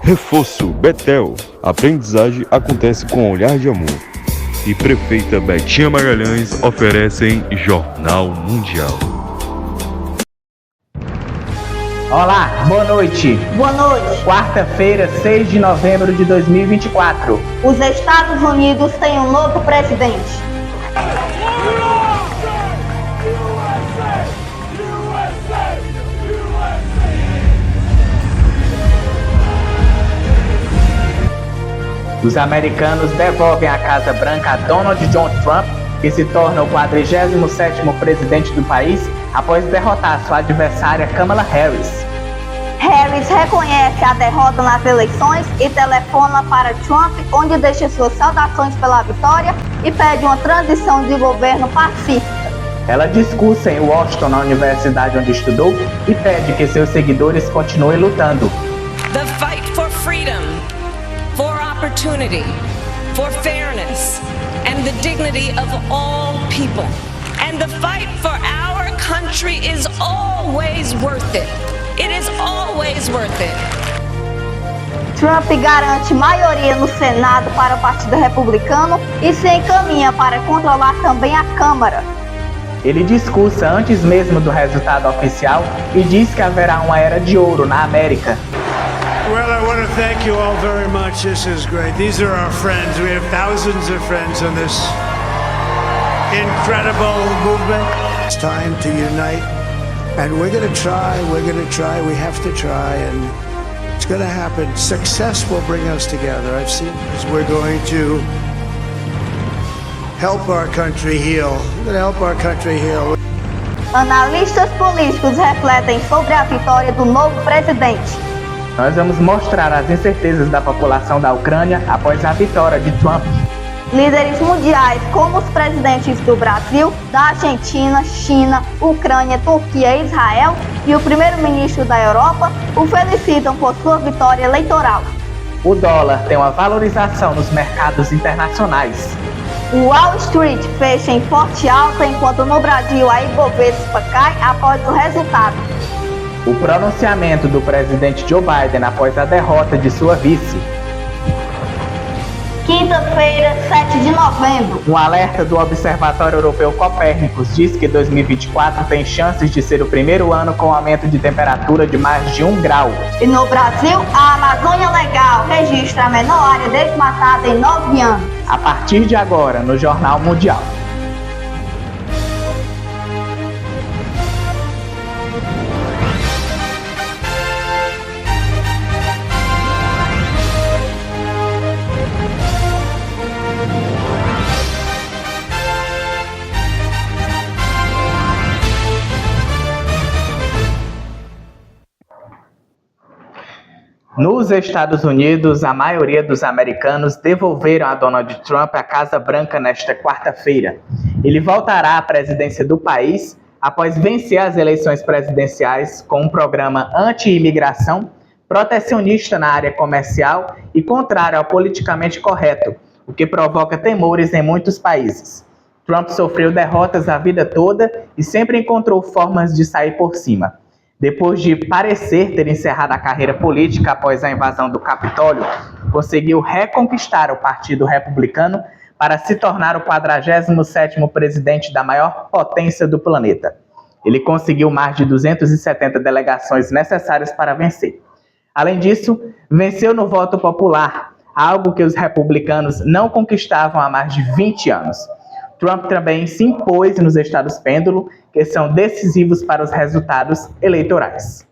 Reforço Betel. Aprendizagem acontece com olhar de amor. E Prefeita Betinha Magalhães oferecem Jornal Mundial. Olá, boa noite. Boa noite. Quarta-feira, 6 de novembro de 2024. Os Estados Unidos têm um novo presidente. Os americanos devolvem à Casa Branca a Donald John Trump, que se torna o 47º presidente do país após derrotar sua adversária Kamala Harris. Harris reconhece a derrota nas eleições e telefona para Trump, onde deixa suas saudações pela vitória e pede uma transição de governo pacífica. Ela discursa em Washington, na universidade onde estudou, e pede que seus seguidores continuem lutando. The fight for freedom, for opportunity, for fairness, and the dignity of all people. And the fight for our country is always worth it. It is always worth it. Trump garante maioria no Senado para o Partido Republicano e se encaminha para controlar também a Câmara. Ele discursa antes mesmo do resultado oficial e diz que haverá uma era de ouro na América. Well, I want to thank you all very much. This is great. These are our friends. We have thousands of friends in this incredible movement. It's time to unite. And we're going to try. We have to try. And it's going to happen. Success will bring us together. I've seen this. We're going to help our country heal. We're going to help our country heal. Analistas políticos refletem sobre a vitória do novo presidente. Nós vamos mostrar as incertezas da população da Ucrânia após a vitória de Trump. Líderes mundiais como os presidentes do Brasil, da Argentina, China, Ucrânia, Turquia e Israel e o primeiro-ministro da Europa o felicitam por sua vitória eleitoral. O dólar tem uma valorização nos mercados internacionais. O Wall Street fecha em forte alta, enquanto no Brasil a Ibovespa cai após o resultado. O pronunciamento do presidente Joe Biden após a derrota de sua vice. Quinta-feira, 7 de novembro. Um alerta do Observatório Europeu Copérnicos diz que 2024 tem chances de ser o primeiro ano com aumento de temperatura de mais de 1 grau. E no Brasil, a Amazônia Legal registra a menor área desmatada em 9 anos. A partir de agora, no Jornal Mundial. Nos Estados Unidos, a maioria dos americanos devolveram a Donald Trump à Casa Branca nesta quarta-feira. Ele voltará à presidência do país após vencer as eleições presidenciais com um programa anti-imigração, protecionista na área comercial e contrário ao politicamente correto, o que provoca temores em muitos países. Trump sofreu derrotas a vida toda e sempre encontrou formas de sair por cima. Depois de parecer ter encerrado a carreira política após a invasão do Capitólio, conseguiu reconquistar o Partido Republicano para se tornar o 47º presidente da maior potência do planeta. Ele conseguiu mais de 270 delegações necessárias para vencer. Além disso, venceu no voto popular, algo que os republicanos não conquistavam há mais de 20 anos. Trump também se impôs nos estados pêndulo, que são decisivos para os resultados eleitorais.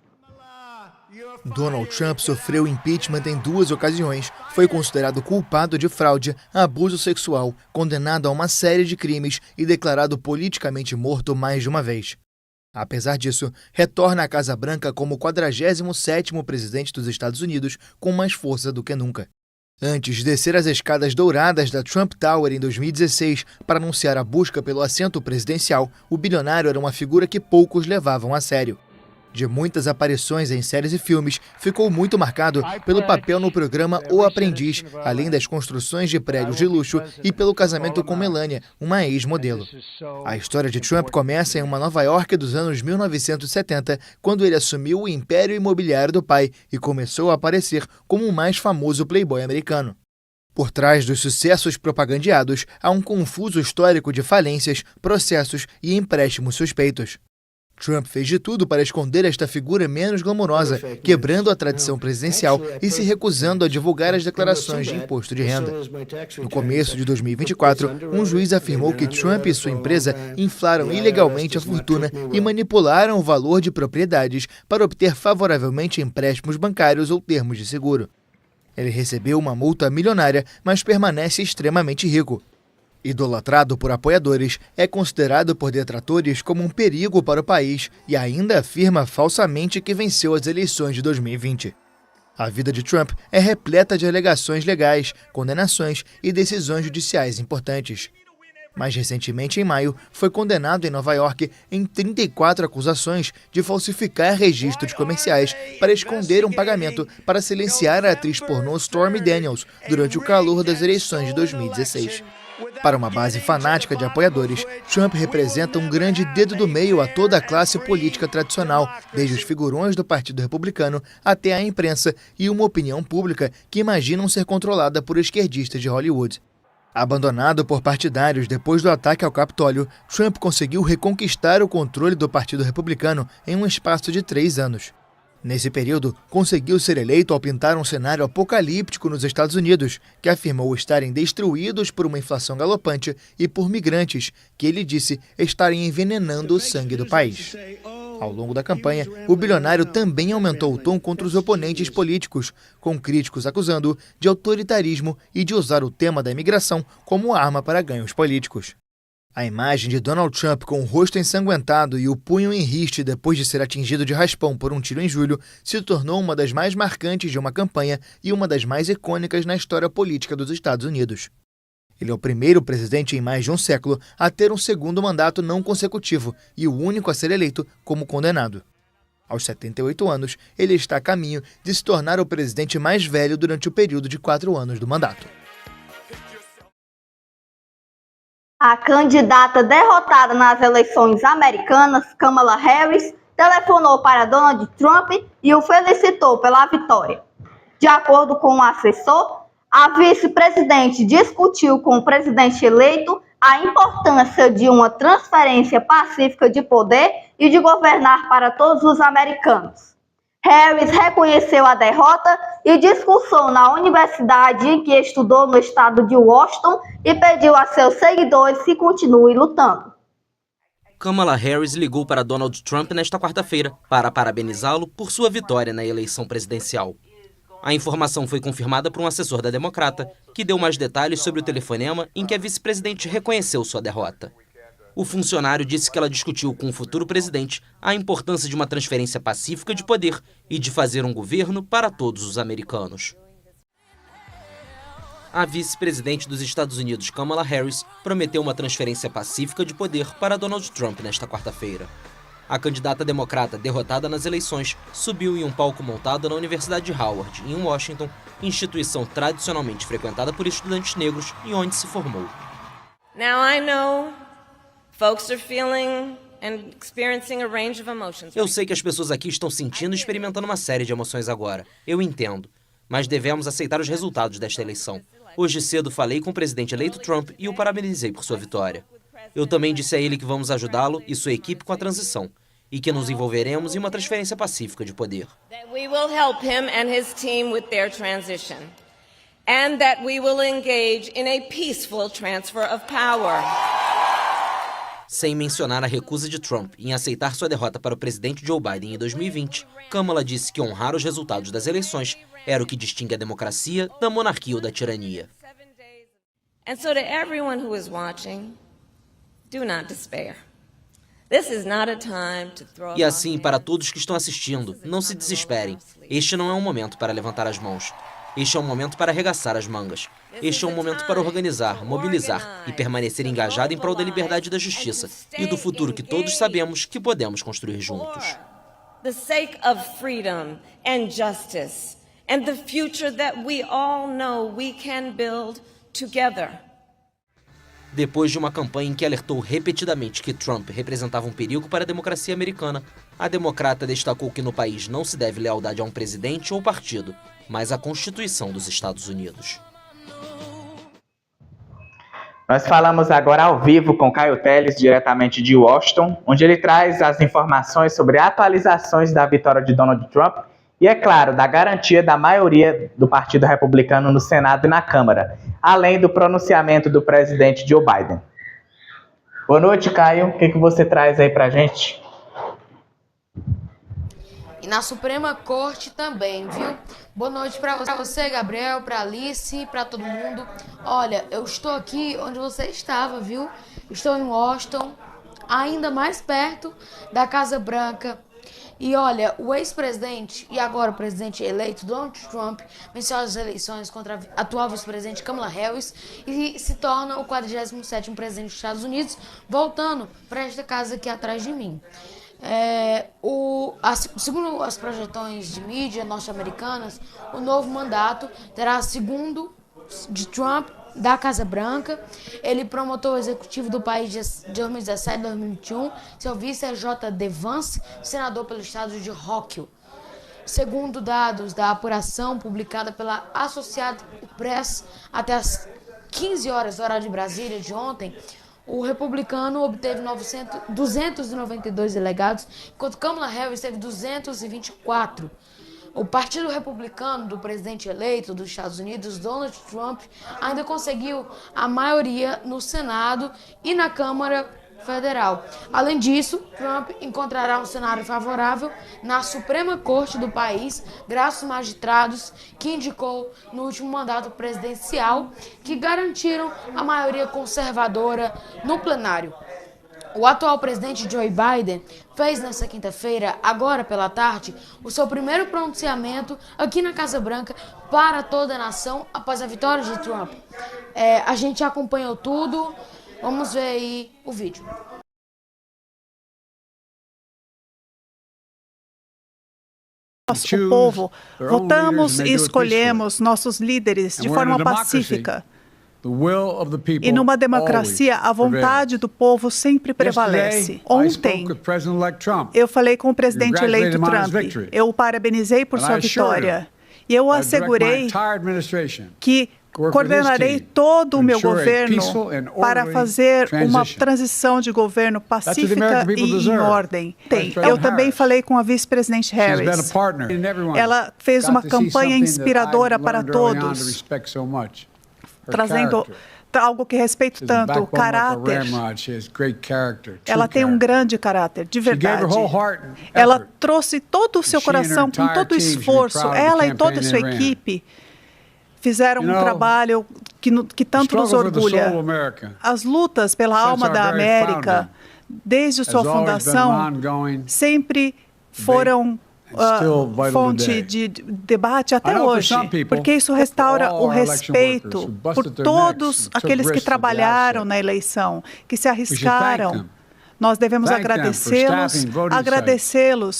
Donald Trump sofreu impeachment em 2 ocasiões, foi considerado culpado de fraude, abuso sexual, condenado a uma série de crimes e declarado politicamente morto mais de uma vez. Apesar disso, retorna à Casa Branca como o 47º presidente dos Estados Unidos, com mais força do que nunca. Antes de descer as escadas douradas da Trump Tower em 2016 para anunciar a busca pelo assento presidencial, o bilionário era uma figura que poucos levavam a sério. De muitas aparições em séries e filmes, ficou muito marcado pelo papel no programa O Aprendiz, além das construções de prédios de luxo e pelo casamento com Melania, uma ex-modelo. A história de Trump começa em uma Nova York dos anos 1970, quando ele assumiu o império imobiliário do pai e começou a aparecer como o mais famoso playboy americano. Por trás dos sucessos propagandeados, há um confuso histórico de falências, processos e empréstimos suspeitos. Trump fez de tudo para esconder esta figura menos glamourosa, quebrando a tradição presidencial e se recusando a divulgar as declarações de imposto de renda. No começo de 2024, um juiz afirmou que Trump e sua empresa inflaram ilegalmente a fortuna e manipularam o valor de propriedades para obter favoravelmente empréstimos bancários ou termos de seguro. Ele recebeu uma multa milionária, mas permanece extremamente rico. Idolatrado por apoiadores, é considerado por detratores como um perigo para o país e ainda afirma falsamente que venceu as eleições de 2020. A vida de Trump é repleta de alegações legais, condenações e decisões judiciais importantes. Mais recentemente, em maio, foi condenado em Nova York em 34 acusações de falsificar registros comerciais para esconder um pagamento para silenciar a atriz pornô Stormy Daniels durante o calor das eleições de 2016. Para uma base fanática de apoiadores, Trump representa um grande dedo do meio a toda a classe política tradicional, desde os figurões do Partido Republicano até a imprensa e uma opinião pública que imaginam ser controlada por esquerdistas de Hollywood. Abandonado por partidários depois do ataque ao Capitólio, Trump conseguiu reconquistar o controle do Partido Republicano em um espaço de 3 anos. Nesse período, conseguiu ser eleito ao pintar um cenário apocalíptico nos Estados Unidos, que afirmou estarem destruídos por uma inflação galopante e por migrantes, que ele disse estarem envenenando o sangue do país. Ao longo da campanha, o bilionário também aumentou o tom contra os oponentes políticos, com críticos acusando-o de autoritarismo e de usar o tema da imigração como arma para ganhos políticos. A imagem de Donald Trump com o rosto ensanguentado e o punho em riste depois de ser atingido de raspão por um tiro em julho se tornou uma das mais marcantes de uma campanha e uma das mais icônicas na história política dos Estados Unidos. Ele é o primeiro presidente em mais de um século a ter um segundo mandato não consecutivo e o único a ser eleito como condenado. Aos 78 anos, ele está a caminho de se tornar o presidente mais velho durante o período de 4 anos do mandato. A candidata derrotada nas eleições americanas, Kamala Harris, telefonou para Donald Trump e o felicitou pela vitória. De acordo com um assessor, a vice-presidente discutiu com o presidente eleito a importância de uma transferência pacífica de poder e de governar para todos os americanos. Harris reconheceu a derrota e discursou na universidade em que estudou no estado de Washington e pediu a seus seguidores que continuem lutando. Kamala Harris ligou para Donald Trump nesta quarta-feira para parabenizá-lo por sua vitória na eleição presidencial. A informação foi confirmada por um assessor da democrata, que deu mais detalhes sobre o telefonema em que a vice-presidente reconheceu sua derrota. O funcionário disse que ela discutiu com o futuro presidente a importância de uma transferência pacífica de poder e de fazer um governo para todos os americanos. A vice-presidente dos Estados Unidos, Kamala Harris, prometeu uma transferência pacífica de poder para Donald Trump nesta quarta-feira. A candidata democrata derrotada nas eleições subiu em um palco montado na Universidade de Howard, em Washington, instituição tradicionalmente frequentada por estudantes negros e onde se formou. Now I know folks are feeling and experiencing a range of emotions. Eu sei que as pessoas aqui estão sentindo e experimentando uma série de emoções agora. Eu entendo. Mas devemos aceitar os resultados desta eleição. Hoje cedo falei com o presidente eleito Trump e o parabenizei por sua vitória. Eu também disse a ele que vamos ajudá-lo e sua equipe com a transição e que nos envolveremos em uma transferência pacífica de poder. That we will help him and his team with their transition. And that we will engage in a peaceful transfer of power. Sem mencionar a recusa de Trump em aceitar sua derrota para o presidente Joe Biden em 2020, Kamala disse que honrar os resultados das eleições era o que distingue a democracia da monarquia ou da tirania. And so to everyone who is watching, do not despair. This is not a time to throw up. E assim, para todos que estão assistindo, não se desesperem. Este não é um momento para levantar as mãos. Este é um momento para arregaçar as mangas. Este é um momento para organizar, mobilizar e permanecer engajado em prol da liberdade e da justiça e do futuro que todos sabemos que podemos construir juntos. the sake of freedom and justice and the future that we all know we can build together. Depois de uma campanha em que alertou repetidamente que Trump representava um perigo para a democracia americana, a democrata destacou que no país não se deve lealdade a um presidente ou partido, mas à Constituição dos Estados Unidos. Nós falamos agora ao vivo com Caio Teles, diretamente de Washington, onde ele traz as informações sobre atualizações da vitória de Donald Trump e, é claro, da garantia da maioria do Partido Republicano no Senado e na Câmara, além do pronunciamento do presidente Joe Biden. Boa noite, Caio. O que você traz aí pra gente? E na Suprema Corte também, viu? Boa noite pra você, Gabriel, pra Alice, pra todo mundo. Olha, eu estou aqui onde você estava, viu? Estou em Washington, ainda mais perto da Casa Branca. E olha, o ex-presidente e agora o presidente eleito Donald Trump venceu as eleições contra a atual vice-presidente Kamala Harris e se torna o 47º presidente dos Estados Unidos, voltando para esta casa aqui atrás de mim. Segundo as projeções de mídia norte-americanas, o novo mandato terá segundo de Trump da Casa Branca. Ele promotor executivo do país de 2017 e 2021. Seu vice é J.D. Vance, senador pelo estado de Ohio. Segundo dados da apuração publicada pela Associated Press até as 15 horas, hora de Brasília, de ontem, o republicano obteve 292 delegados, enquanto Kamala Harris teve 224. O Partido Republicano do presidente eleito dos Estados Unidos, Donald Trump, ainda conseguiu a maioria no Senado e na Câmara Federal. Além disso, Trump encontrará um cenário favorável na Suprema Corte do país, graças aos magistrados que indicou no último mandato presidencial, que garantiram a maioria conservadora no plenário. O atual presidente Joe Biden fez nesta quinta-feira, agora pela tarde, o seu primeiro pronunciamento aqui na Casa Branca para toda a nação após a vitória de Trump. A gente acompanhou tudo, vamos ver aí o vídeo. O povo, votamos e escolhemos nossos líderes de forma pacífica. E numa democracia, a vontade do povo sempre prevalece. Ontem, eu falei com o presidente eleito Trump. Eu o parabenizei por sua vitória. E eu assegurei que coordenarei todo o meu governo para fazer uma transição de governo pacífica e em ordem. Eu também falei com a vice-presidente Harris. Ela fez uma campanha inspiradora para todos, trazendo algo que respeito tanto, o caráter. Ela tem um grande caráter, de verdade. Ela trouxe todo o seu coração, com todo o esforço. Ela e toda a sua equipe fizeram um trabalho que tanto nos orgulha. As lutas pela alma da América, desde sua fundação, sempre foram fonte de debate até hoje, porque isso restaura o respeito por todos aqueles que trabalharam na eleição, que se arriscaram. Nós devemos agradecê-los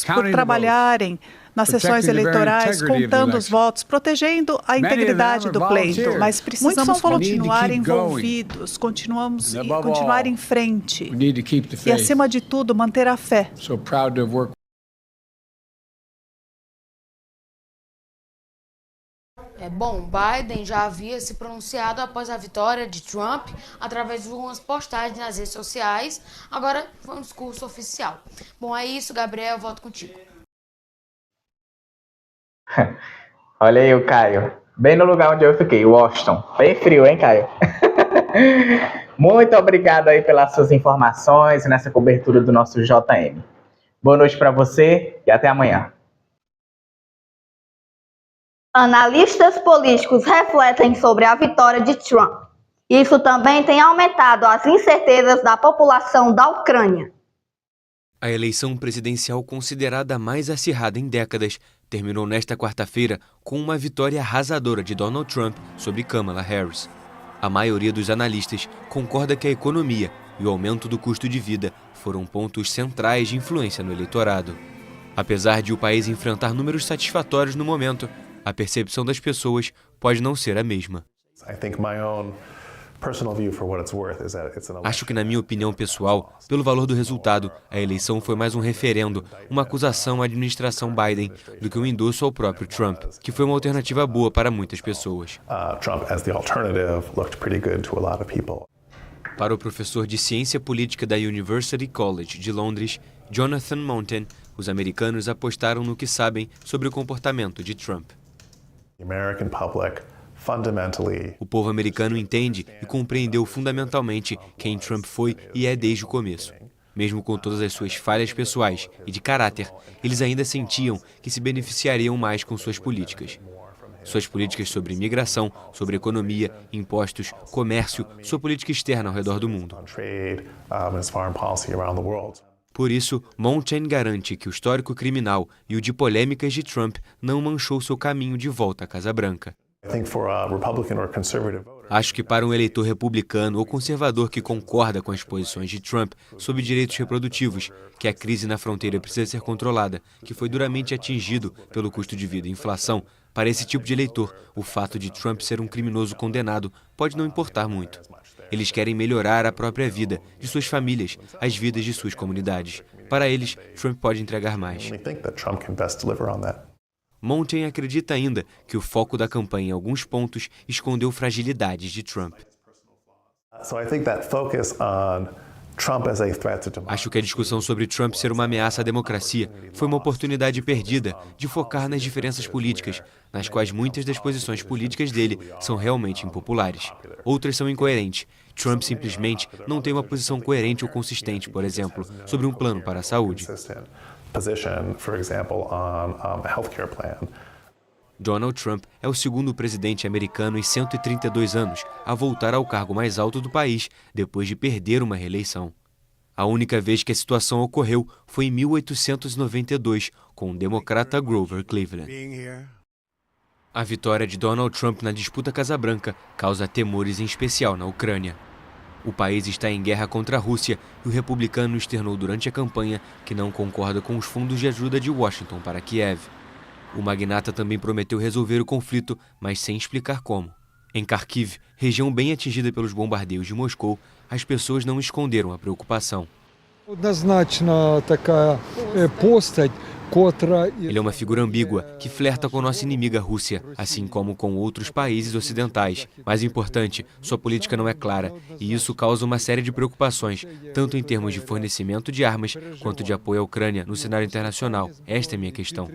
por trabalharem nas sessões eleitorais, contando os votos, protegendo a integridade do pleito. Mas precisamos continuar envolvidos, continuar em frente e, acima de tudo, manter a fé. Bom, Biden já havia se pronunciado após a vitória de Trump através de algumas postagens nas redes sociais. Agora foi um discurso oficial. Bom, é isso, Gabriel, eu volto contigo. Olha aí o Caio, bem no lugar onde eu fiquei, Washington. Bem frio, hein, Caio? Muito obrigado aí pelas suas informações nessa cobertura do nosso JM. Boa noite para você e até amanhã. Analistas políticos refletem sobre a vitória de Trump. Isso também tem aumentado as incertezas da população da Ucrânia. A eleição presidencial, considerada a mais acirrada em décadas, terminou nesta quarta-feira com uma vitória arrasadora de Donald Trump sobre Kamala Harris. A maioria dos analistas concorda que a economia e o aumento do custo de vida foram pontos centrais de influência no eleitorado. Apesar de o país enfrentar números satisfatórios no momento, a percepção das pessoas pode não ser a mesma. Acho que, na minha opinião pessoal, pelo valor do resultado, a eleição foi mais um referendo, uma acusação à administração Biden, do que um endosso ao próprio Trump, que foi uma alternativa boa para muitas pessoas. Para o professor de Ciência Política da University College de Londres, Jonathan Mountain, os americanos apostaram no que sabem sobre o comportamento de Trump. O povo americano entende e compreendeu fundamentalmente quem Trump foi e é desde o começo. Mesmo com todas as suas falhas pessoais e de caráter, eles ainda sentiam que se beneficiariam mais com suas políticas. Suas políticas sobre imigração, sobre economia, impostos, comércio, sua política externa ao redor do mundo. Por isso, Mountain garante que o histórico criminal e o de polêmicas de Trump não manchou seu caminho de volta à Casa Branca. Acho que para um eleitor republicano ou conservador que concorda com as posições de Trump sobre direitos reprodutivos, que a crise na fronteira precisa ser controlada, que foi duramente atingido pelo custo de vida e inflação, para esse tipo de eleitor, o fato de Trump ser um criminoso condenado pode não importar muito. Eles querem melhorar a própria vida, de suas famílias, as vidas de suas comunidades. Para eles, Trump pode entregar mais. Mountain acredita ainda que o foco da campanha em alguns pontos escondeu fragilidades de Trump. Acho que a discussão sobre Trump ser uma ameaça à democracia foi uma oportunidade perdida de focar nas diferenças políticas, nas quais muitas das posições políticas dele são realmente impopulares. Outras são incoerentes. Trump simplesmente não tem uma posição coerente ou consistente, por exemplo, sobre um plano para a saúde. Donald Trump é o segundo presidente americano em 132 anos a voltar ao cargo mais alto do país depois de perder uma reeleição. A única vez que a situação ocorreu foi em 1892, com o democrata Grover Cleveland. A vitória de Donald Trump na disputa Casa Branca causa temores, em especial na Ucrânia. O país está em guerra contra a Rússia e o republicano externou durante a campanha que não concorda com os fundos de ajuda de Washington para Kiev. O magnata também prometeu resolver o conflito, mas sem explicar como. Em Kharkiv, região bem atingida pelos bombardeios de Moscou, as pessoas não esconderam a preocupação. Ele é uma figura ambígua que flerta com nossa inimiga Rússia, assim como com outros países ocidentais. Mais importante, sua política não é clara, e isso causa uma série de preocupações, tanto em termos de fornecimento de armas, quanto de apoio à Ucrânia no cenário internacional. Esta é a minha questão.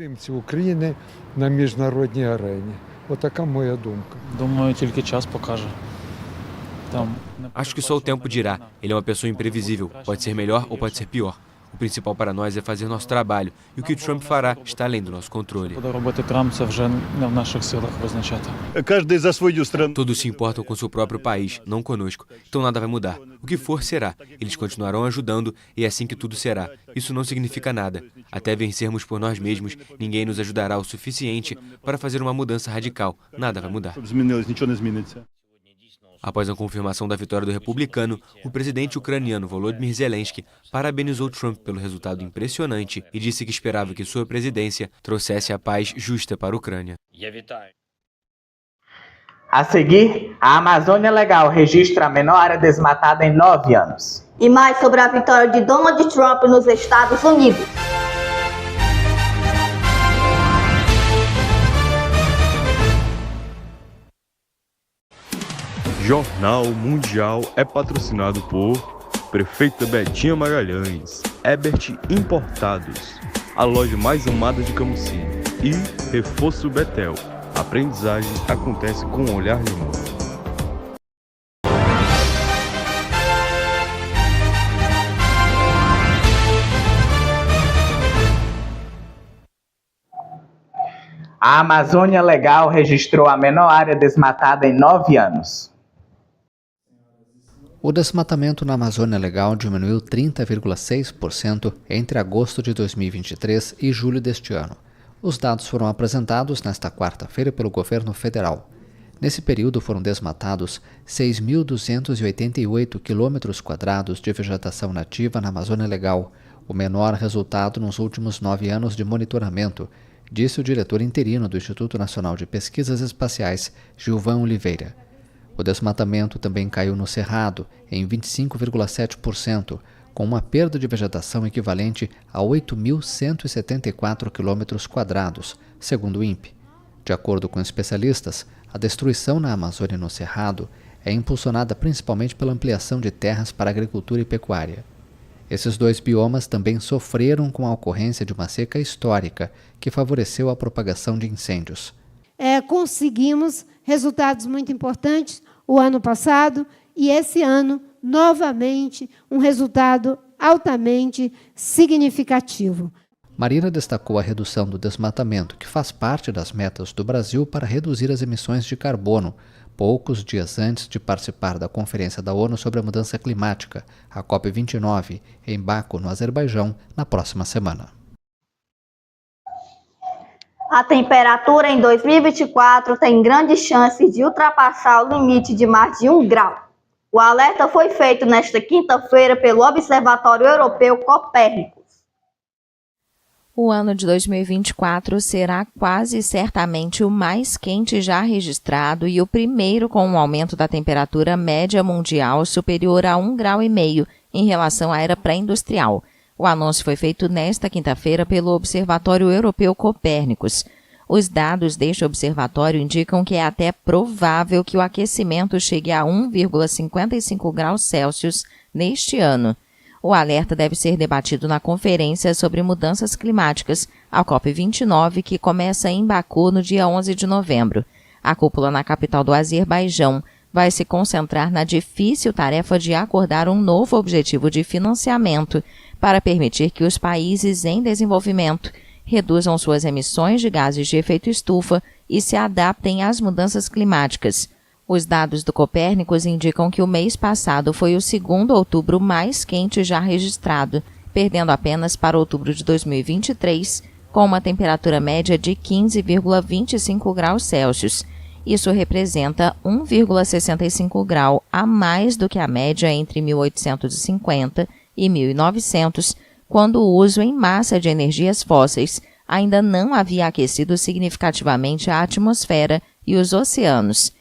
Acho que só o tempo dirá. Ele é uma pessoa imprevisível, pode ser melhor ou pode ser pior. O principal para nós é fazer nosso trabalho, e o que o Trump fará está além do nosso controle. Todos se importam com seu próprio país, não conosco, então nada vai mudar. O que for, será. Eles continuarão ajudando, e é assim que tudo será. Isso não significa nada. Até vencermos por nós mesmos, ninguém nos ajudará o suficiente para fazer uma mudança radical. Nada vai mudar. Após a confirmação da vitória do republicano, o presidente ucraniano Volodymyr Zelensky parabenizou Trump pelo resultado impressionante e disse que esperava que sua presidência trouxesse a paz justa para a Ucrânia. A seguir, a Amazônia Legal registra a menor área desmatada em 9 anos. E mais sobre a vitória de Donald Trump nos Estados Unidos. Jornal Mundial é patrocinado por Prefeita Betinha Magalhães, Ebert Importados, a loja mais amada de Camusim, e Reforço Betel. A aprendizagem acontece com um olhar de amor. A Amazônia Legal registrou a menor área desmatada em 9 anos. O desmatamento na Amazônia Legal diminuiu 30,6% entre agosto de 2023 e julho deste ano. Os dados foram apresentados nesta quarta-feira pelo governo federal. Nesse período foram desmatados 6.288 km² de vegetação nativa na Amazônia Legal, o menor resultado nos últimos 9 anos de monitoramento, disse o diretor interino do Instituto Nacional de Pesquisas Espaciais, Gilvan Oliveira. O desmatamento também caiu no Cerrado, em 25,7%, com uma perda de vegetação equivalente a 8.174 km², segundo o INPE. De acordo com especialistas, a destruição na Amazônia e no Cerrado é impulsionada principalmente pela ampliação de terras para agricultura e pecuária. Esses dois biomas também sofreram com a ocorrência de uma seca histórica que favoreceu a propagação de incêndios. Conseguimos resultados muito importantes o ano passado e esse ano, novamente, um resultado altamente significativo. Marina destacou a redução do desmatamento, que faz parte das metas do Brasil para reduzir as emissões de carbono, poucos dias antes de participar da Conferência da ONU sobre a Mudança Climática, a COP29, em Baku, no Azerbaijão, na próxima semana. A temperatura em 2024 tem grandes chances de ultrapassar o limite de mais de 1 grau. O alerta foi feito nesta quinta-feira pelo Observatório Europeu Copérnicos. O ano de 2024 será quase certamente o mais quente já registrado e o primeiro com um aumento da temperatura média mundial superior a 1,5 graus em relação à era pré-industrial. O anúncio foi feito nesta quinta-feira pelo Observatório Europeu Copérnicos. Os dados deste observatório indicam que é até provável que o aquecimento chegue a 1,55 graus Celsius neste ano. O alerta deve ser debatido na Conferência sobre Mudanças Climáticas, a COP29, que começa em Baku no dia 11 de novembro. A cúpula na capital do Azerbaijão vai se concentrar na difícil tarefa de acordar um novo objetivo de financiamento para permitir que os países em desenvolvimento reduzam suas emissões de gases de efeito estufa e se adaptem às mudanças climáticas. Os dados do Copérnicos indicam que o mês passado foi o segundo outubro mais quente já registrado, perdendo apenas para outubro de 2023, com uma temperatura média de 15,25 graus Celsius. Isso representa 1,65 grau a mais do que a média entre 1850 e 1900, quando o uso em massa de energias fósseis ainda não havia aquecido significativamente a atmosfera e os oceanos.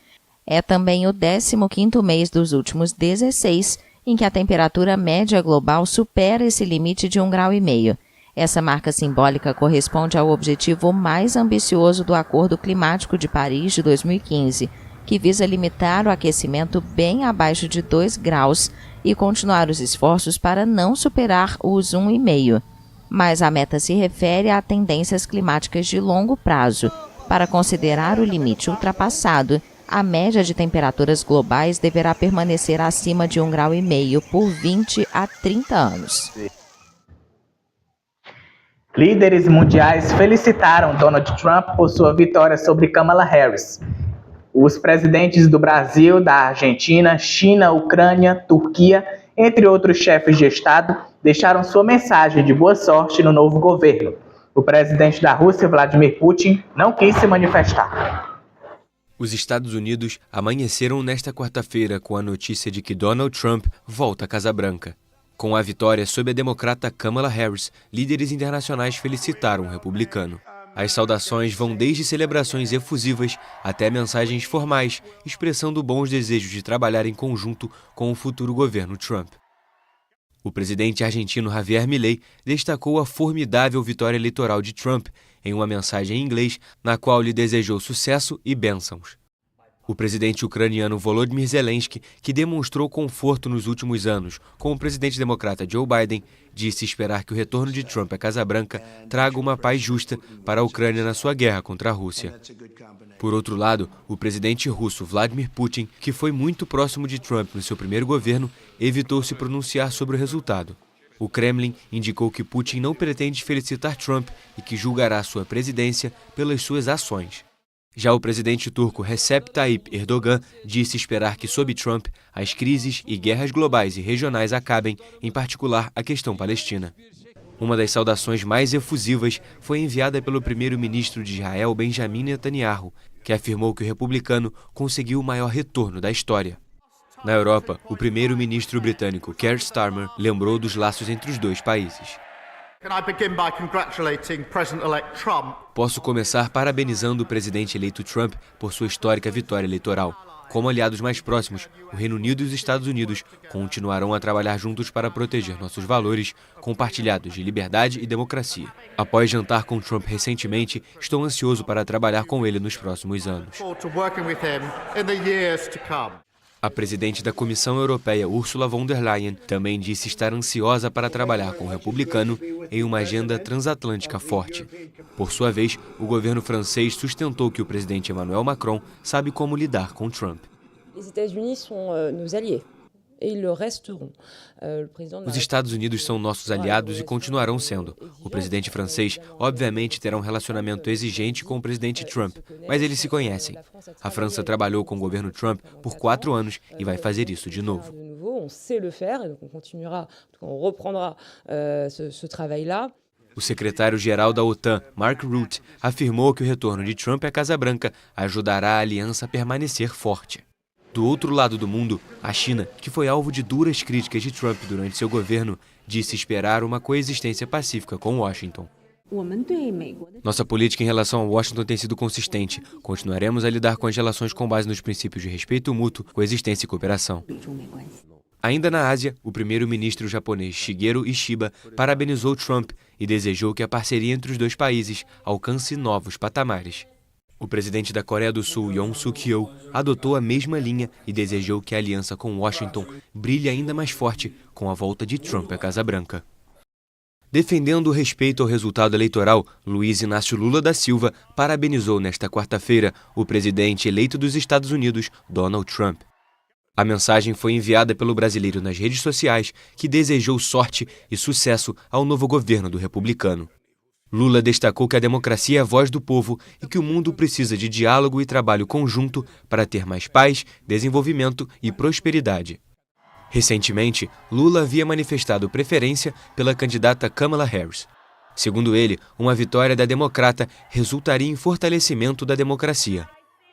É também o 15º mês dos últimos 16 em que a temperatura média global supera esse limite de 1,5 graus. Essa marca simbólica corresponde ao objetivo mais ambicioso do Acordo Climático de Paris de 2015, que visa limitar o aquecimento bem abaixo de 2 graus e continuar os esforços para não superar os 1,5. Mas a meta se refere a tendências climáticas de longo prazo. Para considerar o limite ultrapassado, a média de temperaturas globais deverá permanecer acima de 1,5 graus por 20 a 30 anos. Líderes mundiais felicitaram Donald Trump por sua vitória sobre Kamala Harris. Os presidentes do Brasil, da Argentina, China, Ucrânia, Turquia, entre outros chefes de Estado, deixaram sua mensagem de boa sorte no novo governo. O presidente da Rússia, Vladimir Putin, não quis se manifestar. Os Estados Unidos amanheceram nesta quarta-feira com a notícia de que Donald Trump volta à Casa Branca. Com a vitória sobre a democrata Kamala Harris, líderes internacionais felicitaram o republicano. As saudações vão desde celebrações efusivas até mensagens formais, expressando bons desejos de trabalhar em conjunto com o futuro governo Trump. O presidente argentino Javier Milei destacou a formidável vitória eleitoral de Trump em uma mensagem em inglês na qual lhe desejou sucesso e bênçãos. O presidente ucraniano Volodymyr Zelensky, que demonstrou conforto nos últimos anos com o presidente democrata Joe Biden, disse esperar que o retorno de Trump à Casa Branca traga uma paz justa para a Ucrânia na sua guerra contra a Rússia. Por outro lado, o presidente russo Vladimir Putin, que foi muito próximo de Trump no seu primeiro governo, evitou se pronunciar sobre o resultado. O Kremlin indicou que Putin não pretende felicitar Trump e que julgará sua presidência pelas suas ações. Já o presidente turco Recep Tayyip Erdogan disse esperar que, sob Trump, as crises e guerras globais e regionais acabem, em particular a questão palestina. Uma das saudações mais efusivas foi enviada pelo primeiro-ministro de Israel, Benjamin Netanyahu, que afirmou que o republicano conseguiu o maior retorno da história. Na Europa, o primeiro-ministro britânico Keir Starmer lembrou dos laços entre os dois países. Posso começar parabenizando o presidente eleito Trump por sua histórica vitória eleitoral. Como aliados mais próximos, o Reino Unido e os Estados Unidos continuarão a trabalhar juntos para proteger nossos valores compartilhados de liberdade e democracia. Após jantar com Trump recentemente, estou ansioso para trabalhar com ele nos próximos anos. A presidente da Comissão Europeia, Ursula von der Leyen, também disse estar ansiosa para trabalhar com o republicano em uma agenda transatlântica forte. Por sua vez, o governo francês sustentou que o presidente Emmanuel Macron sabe como lidar com Trump. Os Estados Unidos são nossos aliados e continuarão sendo. O presidente francês, obviamente, terá um relacionamento exigente com o presidente Trump, mas eles se conhecem. A França trabalhou com o governo Trump por 4 anos e vai fazer isso de novo. O secretário-geral da OTAN, Mark Rutte, afirmou que o retorno de Trump à Casa Branca ajudará a aliança a permanecer forte. Do outro lado do mundo, a China, que foi alvo de duras críticas de Trump durante seu governo, disse esperar uma coexistência pacífica com Washington. Nossa política em relação a Washington tem sido consistente. Continuaremos a lidar com as relações com base nos princípios de respeito mútuo, coexistência e cooperação. Ainda na Ásia, o primeiro-ministro japonês Shigeru Ishiba parabenizou Trump e desejou que a parceria entre os dois países alcance novos patamares. O presidente da Coreia do Sul, Yoon Suk-yeol, adotou a mesma linha e desejou que a aliança com Washington brilhe ainda mais forte com a volta de Trump à Casa Branca. Defendendo o respeito ao resultado eleitoral, Luiz Inácio Lula da Silva parabenizou nesta quarta-feira o presidente eleito dos Estados Unidos, Donald Trump. A mensagem foi enviada pelo brasileiro nas redes sociais, que desejou sorte e sucesso ao novo governo do republicano. Lula destacou que a democracia é a voz do povo e que o mundo precisa de diálogo e trabalho conjunto para ter mais paz, desenvolvimento e prosperidade. Recentemente, Lula havia manifestado preferência pela candidata Kamala Harris. Segundo ele, uma vitória da democrata resultaria em fortalecimento da democracia.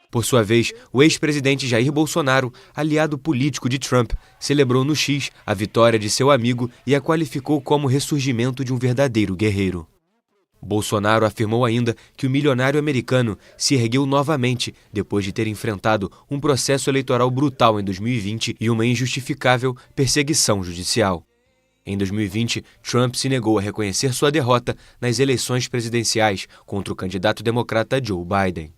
Por sua vez, o ex-presidente Jair Bolsonaro, aliado político de Trump, celebrou no X a vitória de seu amigo e a qualificou como ressurgimento de um verdadeiro guerreiro. Bolsonaro afirmou ainda que o milionário americano se ergueu novamente depois de ter enfrentado um processo eleitoral brutal em 2020 e uma injustificável perseguição judicial. Em 2020, Trump se negou a reconhecer sua derrota nas eleições presidenciais contra o candidato democrata Joe Biden.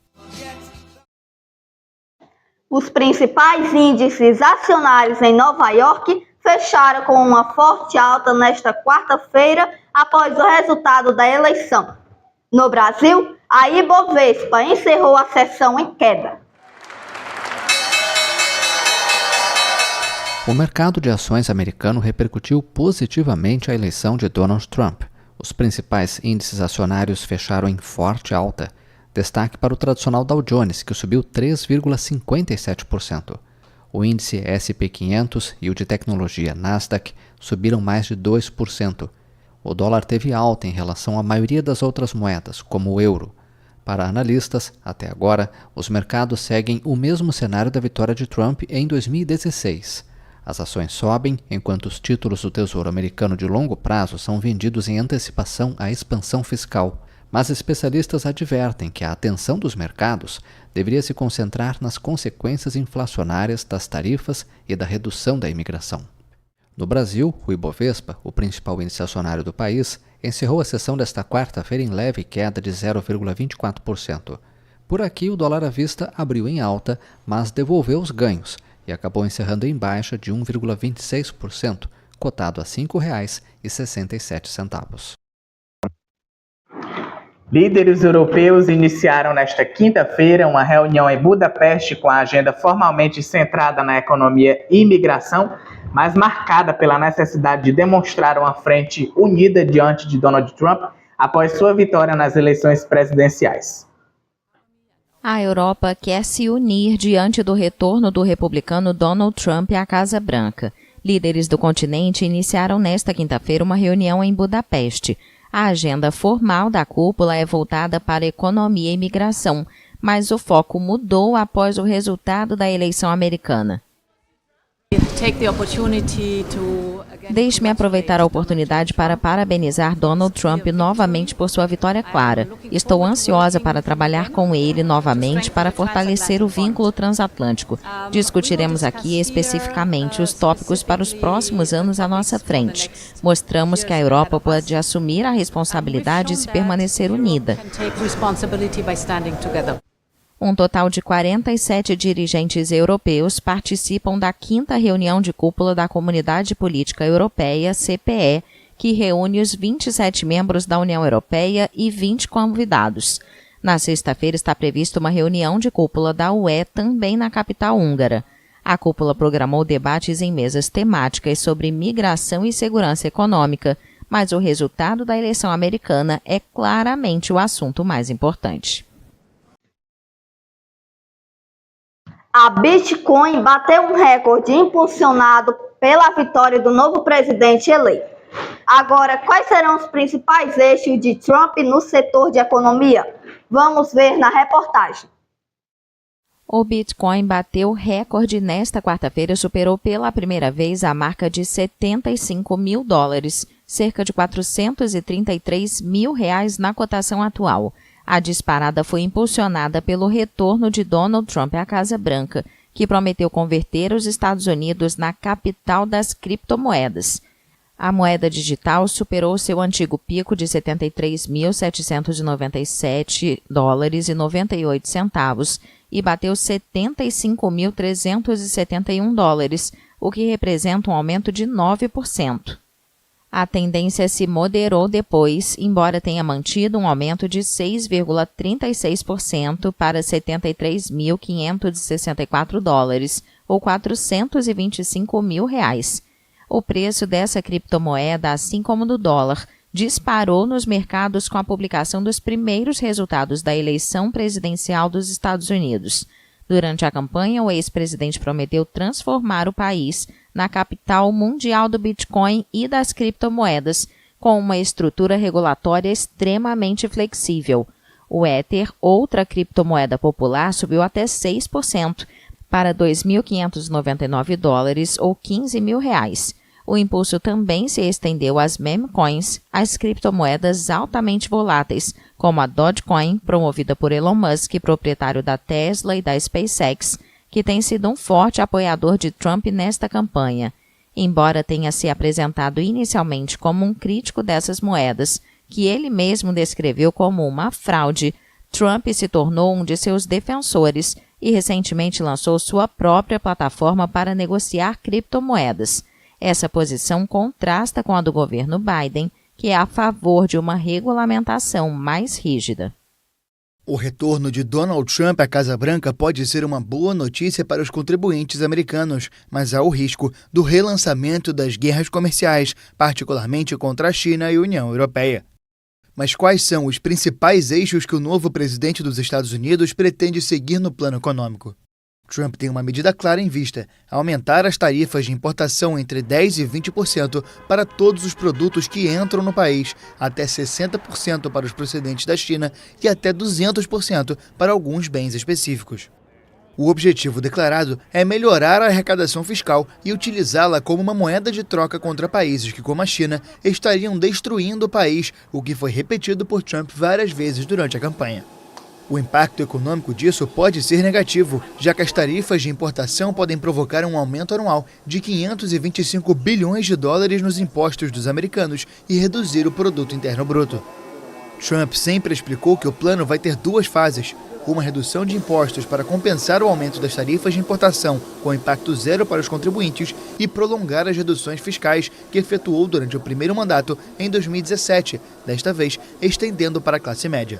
Os principais índices acionários em Nova York fecharam com uma forte alta nesta quarta-feira após o resultado da eleição. No Brasil, a Ibovespa encerrou a sessão em queda. O mercado de ações americano repercutiu positivamente a eleição de Donald Trump. Os principais índices acionários fecharam em forte alta. Destaque para o tradicional Dow Jones, que subiu 3,57%. O índice S&P 500 e o de tecnologia Nasdaq subiram mais de 2%. O dólar teve alta em relação à maioria das outras moedas, como o euro. Para analistas, até agora, os mercados seguem o mesmo cenário da vitória de Trump em 2016. As ações sobem, enquanto os títulos do Tesouro Americano de longo prazo são vendidos em antecipação à expansão fiscal. Mas especialistas advertem que a atenção dos mercados deveria se concentrar nas consequências inflacionárias das tarifas e da redução da imigração. No Brasil, o Ibovespa, o principal índice acionário do país, encerrou a sessão desta quarta-feira em leve queda de 0,24%. Por aqui, o dólar à vista abriu em alta, mas devolveu os ganhos e acabou encerrando em baixa de 1,26%, cotado a R$ 5,67. Líderes europeus iniciaram nesta quinta-feira uma reunião em Budapeste com a agenda formalmente centrada na economia e imigração, mas marcada pela necessidade de demonstrar uma frente unida diante de Donald Trump após sua vitória nas eleições presidenciais. A Europa quer se unir diante do retorno do republicano Donald Trump à Casa Branca. Líderes do continente iniciaram nesta quinta-feira uma reunião em Budapeste. A agenda formal da cúpula é voltada para economia e imigração, mas o foco mudou após o resultado da eleição americana. Deixe-me aproveitar a oportunidade para parabenizar Donald Trump novamente por sua vitória clara. Estou ansiosa para trabalhar com ele novamente para fortalecer o vínculo transatlântico. Discutiremos aqui especificamente os tópicos para os próximos anos à nossa frente. Mostramos que a Europa pode assumir a responsabilidade e permanecer unida. Um total de 47 dirigentes europeus participam da 5ª reunião de cúpula da Comunidade Política Europeia, CPE, que reúne os 27 membros da União Europeia e 20 convidados. Na sexta-feira está prevista uma reunião de cúpula da UE também na capital húngara. A cúpula programou debates em mesas temáticas sobre migração e segurança econômica, mas o resultado da eleição americana é claramente o assunto mais importante. A Bitcoin bateu um recorde impulsionado pela vitória do novo presidente eleito. Agora, quais serão os principais eixos de Trump no setor de economia? Vamos ver na reportagem. O Bitcoin bateu recorde nesta quarta-feira e superou pela primeira vez a marca de $75 mil, cerca de R$433 mil na cotação atual. A disparada foi impulsionada pelo retorno de Donald Trump à Casa Branca, que prometeu converter os Estados Unidos na capital das criptomoedas. A moeda digital superou seu antigo pico de $73.797,98 e bateu $75.371, o que representa um aumento de 9%. A tendência se moderou depois, embora tenha mantido um aumento de 6,36% para $73.564, ou R$425 mil. O preço dessa criptomoeda, assim como do dólar, disparou nos mercados com a publicação dos primeiros resultados da eleição presidencial dos Estados Unidos. Durante a campanha, o ex-presidente prometeu transformar o país na capital mundial do Bitcoin e das criptomoedas, com uma estrutura regulatória extremamente flexível. O Ether, outra criptomoeda popular, subiu até 6%, para $2.599 ou R$15 mil. O impulso também se estendeu às meme coins, as criptomoedas altamente voláteis, como a Dogecoin, promovida por Elon Musk, proprietário da Tesla e da SpaceX, que tem sido um forte apoiador de Trump nesta campanha. Embora tenha se apresentado inicialmente como um crítico dessas moedas, que ele mesmo descreveu como uma fraude, Trump se tornou um de seus defensores e recentemente lançou sua própria plataforma para negociar criptomoedas. Essa posição contrasta com a do governo Biden, que é a favor de uma regulamentação mais rígida. O retorno de Donald Trump à Casa Branca pode ser uma boa notícia para os contribuintes americanos, mas há o risco do relançamento das guerras comerciais, particularmente contra a China e a União Europeia. Mas quais são os principais eixos que o novo presidente dos Estados Unidos pretende seguir no plano econômico? Trump tem uma medida clara em vista: aumentar as tarifas de importação entre 10% e 20% para todos os produtos que entram no país, até 60% para os procedentes da China e até 200% para alguns bens específicos. O objetivo declarado é melhorar a arrecadação fiscal e utilizá-la como uma moeda de troca contra países que, como a China, estariam destruindo o país, o que foi repetido por Trump várias vezes durante a campanha. O impacto econômico disso pode ser negativo, já que as tarifas de importação podem provocar um aumento anual de $525 bilhões nos impostos dos americanos e reduzir o produto interno bruto. Trump sempre explicou que o plano vai ter duas fases: uma redução de impostos para compensar o aumento das tarifas de importação com impacto zero para os contribuintes e prolongar as reduções fiscais que efetuou durante o primeiro mandato em 2017, desta vez estendendo para a classe média.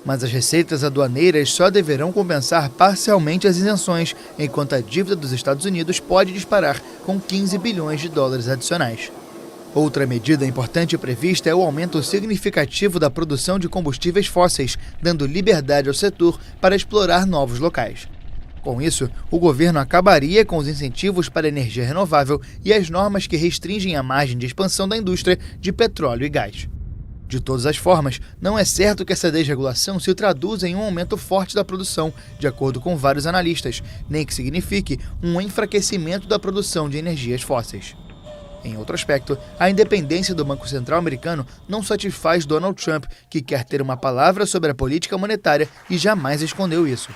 Mas as receitas aduaneiras só deverão compensar parcialmente as isenções, enquanto a dívida dos Estados Unidos pode disparar com $15 bilhões adicionais. Outra medida importante prevista é o aumento significativo da produção de combustíveis fósseis, dando liberdade ao setor para explorar novos locais. Com isso, o governo acabaria com os incentivos para energia renovável e as normas que restringem a margem de expansão da indústria de petróleo e gás. De todas as formas, não é certo que essa desregulação se traduza em um aumento forte da produção, de acordo com vários analistas, nem que signifique um enfraquecimento da produção de energias fósseis. Em outro aspecto, a independência do Banco Central americano não satisfaz Donald Trump, que quer ter uma palavra sobre a política monetária e jamais escondeu isso.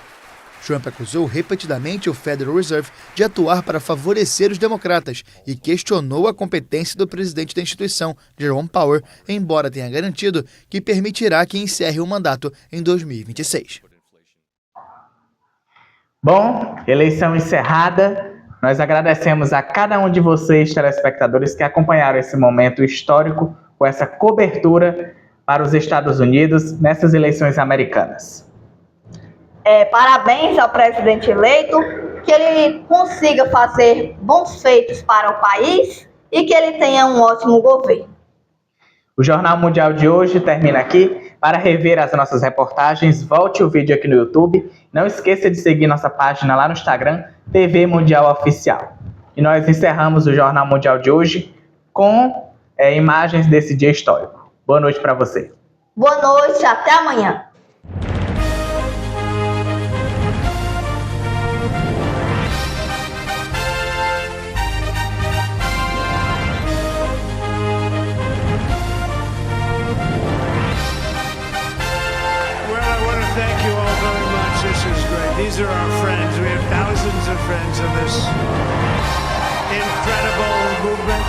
Trump acusou repetidamente o Federal Reserve de atuar para favorecer os democratas e questionou a competência do presidente da instituição, Jerome Powell, embora tenha garantido que permitirá que encerre o mandato em 2026. Bom, eleição encerrada. Nós agradecemos a cada um de vocês, telespectadores, que acompanharam esse momento histórico com essa cobertura para os Estados Unidos nessas eleições americanas. Parabéns ao presidente eleito, que ele consiga fazer bons feitos para o país e que ele tenha um ótimo governo. O Jornal Mundial de hoje termina aqui. Para rever as nossas reportagens, volte o vídeo aqui no YouTube. Não esqueça de seguir nossa página lá no Instagram, TV Mundial Oficial. E nós encerramos o Jornal Mundial de hoje com imagens desse dia histórico. Boa noite para você. Boa noite, até amanhã. These are our friends. We have thousands of friends in this incredible movement.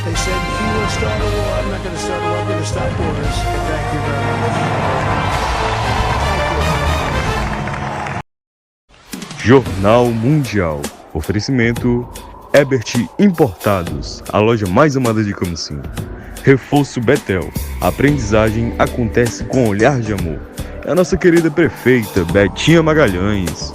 They said, he will start a war. I'm not going to start a war. I'm going to stop wars. Thank you very much. Jornal Mundial. Oferecimento Ebert Importados, a loja mais amada de Camusim. Reforço Betel. A aprendizagem acontece com olhar de amor. A nossa querida prefeita Betinha Magalhães.